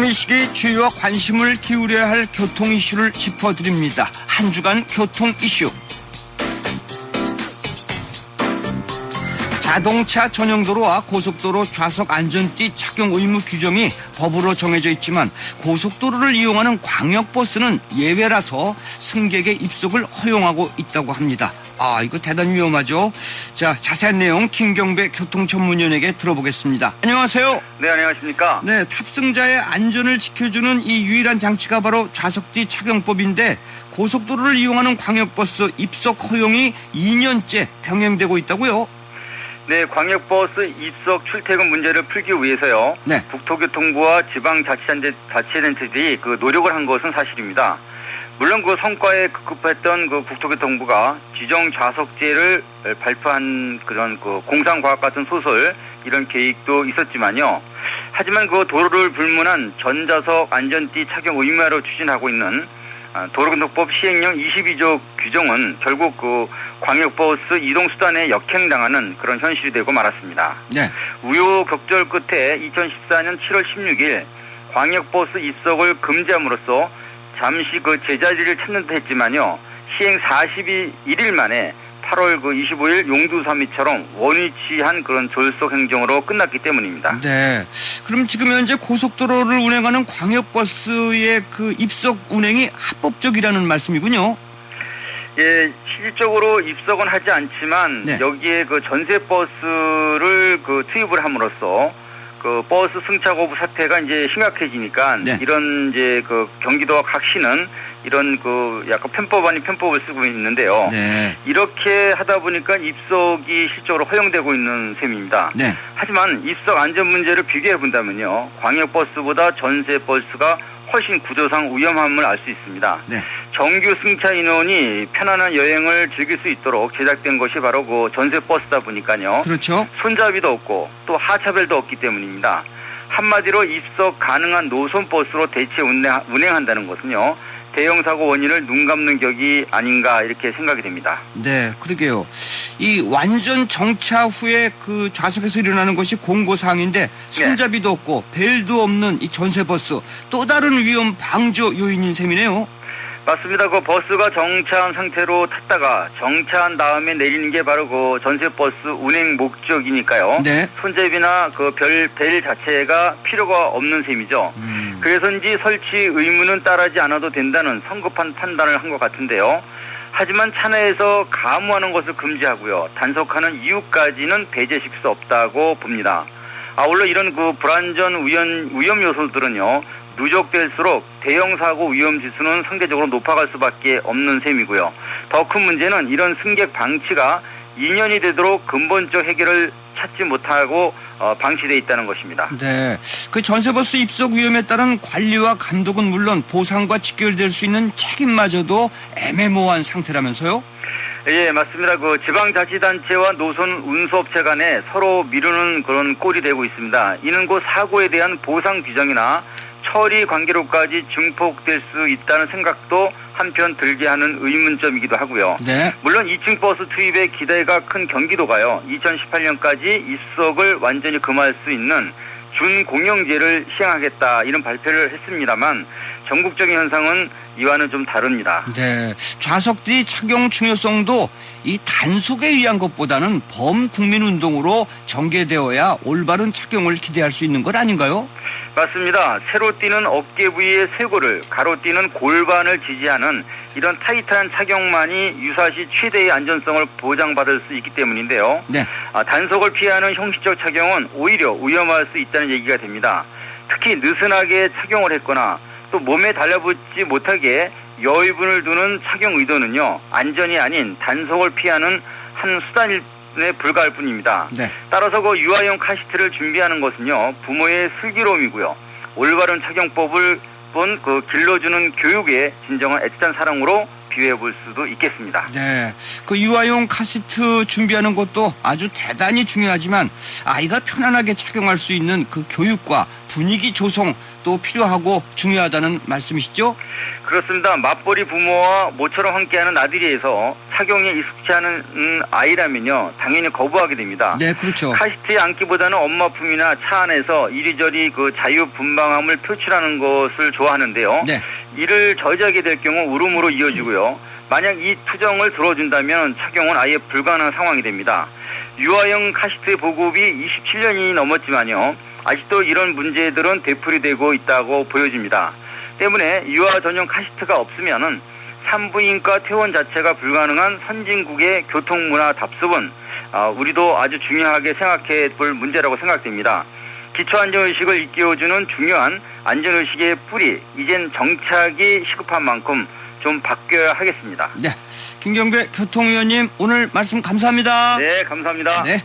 지금 이 시기 주의와 관심을 기울여야 할 교통 이슈를 짚어드립니다. 한 주간 교통 이슈. 자동차 전용도로와 고속도로 좌석 안전띠 착용 의무 규정이 법으로 정해져 있지만 고속도로를 이용하는 광역버스는 예외라서 승객의 입석을 허용하고 있다고 합니다. 이거 대단히 위험하죠. 자, 자세한 내용 김경배 교통전문위원에게 들어보겠습니다. 안녕하세요. 네, 안녕하십니까. 네, 탑승자의 안전을 지켜주는 이 유일한 장치가 바로 좌석뒤 착용법인데 고속도로를 이용하는 광역버스 입석 허용이 2년째 병행되고 있다고요? 네, 광역버스 입석 출퇴근 문제를 풀기 위해서요. 네. 국토교통부와 지방자치단체들이 노력을 한 것은 사실입니다. 물론 성과에 급급했던 국토교통부가 지정 좌석제를 발표한 그런 공상과학 같은 소설 이런 계획도 있었지만요. 하지만 도로를 불문한 전좌석 안전띠 착용 의무화로 추진하고 있는 도로교통법 시행령 22조 규정은 결국 광역버스 이동수단에 역행당하는 그런 현실이 되고 말았습니다. 네. 우여곡절 끝에 2014년 7월 16일 광역버스 입석을 금지함으로써 잠시 제자리를 찾는 듯 했지만요. 시행 41일 만에 8월 25일 용두삼이처럼 원위치한 그런 졸속 행정으로 끝났기 때문입니다. 네. 그럼 지금 현재 고속도로를 운행하는 광역버스의 입석 운행이 합법적이라는 말씀이군요. 예, 실질적으로 입석은 하지 않지만 네. 여기에 전세버스를 투입을 함으로써 버스 승차 거부 사태가 이제 심각해지니까 네. 이런 경기도와 각시는 이런 약간 편법 아닌 편법을 쓰고 있는데요. 네. 이렇게 하다 보니까 입석이 실적으로 허용되고 있는 셈입니다. 네. 하지만 입석 안전 문제를 비교해 본다면요. 광역버스보다 전세버스가 훨씬 구조상 위험함을 알 수 있습니다. 네. 정규 승차 인원이 편안한 여행을 즐길 수 있도록 제작된 것이 바로 전세버스다 보니까요. 그렇죠. 손잡이도 없고 또 하차벨도 없기 때문입니다. 한마디로 입석 가능한 노선버스로 대체 운행한다는 것은요. 대형사고 원인을 눈 감는 격이 아닌가 이렇게 생각이 됩니다. 네, 그러게요. 이 완전 정차 후에 좌석에서 일어나는 것이 공고사항인데 손잡이도 없고 벨도 없는 이 전세버스 또 다른 위험 방조 요인인 셈이네요. 맞습니다. 버스가 정차한 상태로 탔다가 정차한 다음에 내리는 게 바로 전세버스 운행 목적이니까요. 네. 손잡이나 벨 자체가 필요가 없는 셈이죠. 그래서인지 설치 의무는 따르지 않아도 된다는 성급한 판단을 한 것 같은데요. 하지만 차내에서 가무하는 것을 금지하고요. 단속하는 이유까지는 배제시킬 수 없다고 봅니다. 아울러 이런 불안전 위험 요소들은요. 누적될수록 대형 사고 위험 지수는 상대적으로 높아갈 수밖에 없는 셈이고요. 더 큰 문제는 이런 승객 방치가 2년이 되도록 근본적 해결을 찾지 못하고 방치되어 있다는 것입니다. 네, 전세버스 입석 위험에 따른 관리와 감독은 물론 보상과 직결될 수 있는 책임마저도 애매모호한 상태라면서요? 예, 맞습니다. 지방자치단체와 노선 운수업체 간에 서로 미루는 그런 꼴이 되고 있습니다. 이는 사고에 대한 보상 규정이나 처리 관계로까지 증폭될 수 있다는 생각도 한편 들게 하는 의문점이기도 하고요. 네. 물론 2층 버스 투입에 기대가 큰 경기도가요. 2018년까지 입석을 완전히 금할 수 있는 준공영제를 시행하겠다 이런 발표를 했습니다만 전국적인 현상은 이와는 좀 다릅니다. 네, 좌석뒤 착용 중요성도 이 단속에 의한 것보다는 범국민운동으로 전개되어야 올바른 착용을 기대할 수 있는 것 아닌가요? 맞습니다. 세로 뛰는 어깨 부위의 쇄골을 가로 뛰는 골반을 지지하는 이런 타이트한 착용만이 유사시 최대의 안전성을 보장받을 수 있기 때문인데요. 네. 단속을 피하는 형식적 착용은 오히려 위험할 수 있다는 얘기가 됩니다. 특히 느슨하게 착용을 했거나 또 몸에 달라붙지 못하게 여유분을 두는 착용 의도는요. 안전이 아닌 단속을 피하는 한 수단에 불과할 뿐입니다. 네. 따라서 유아용 카시트를 준비하는 것은요. 부모의 슬기로움이고요. 올바른 착용법을 길러주는 교육의 진정한 애틋한 사랑으로 비유해 볼 수도 있겠습니다. 네, 유아용 카시트 준비하는 것도 아주 대단히 중요하지만 아이가 편안하게 착용할 수 있는 교육과 분위기 조성 또 필요하고 중요하다는 말씀이시죠? 그렇습니다. 맞벌이 부모와 모처럼 함께하는 나들이에서 착용에 익숙치 않은 아이라면요, 당연히 거부하게 됩니다. 네, 그렇죠. 카시트에 앉기보다는 엄마 품이나 차 안에서 이리저리 그 자유분방함을 표출하는 것을 좋아하는데요. 네. 이를 저지하게 될 경우 울음으로 이어지고요. 만약 이 투정을 들어준다면 착용은 아예 불가능한 상황이 됩니다. 유아용 카시트 보급이 27년이 넘었지만요, 아직도 이런 문제들은 되풀이되고 있다고 보여집니다. 때문에 유아 전용 카시트가 없으면은 산부인과 퇴원 자체가 불가능한 선진국의 교통문화 답습은 우리도 아주 중요하게 생각해 볼 문제라고 생각됩니다. 기초안전의식을 일깨워주는 중요한 안전의식의 뿌리, 이젠 정착이 시급한 만큼 좀 바뀌어야 하겠습니다. 네, 김경배 교통위원님 오늘 말씀 감사합니다. 네, 감사합니다. 네.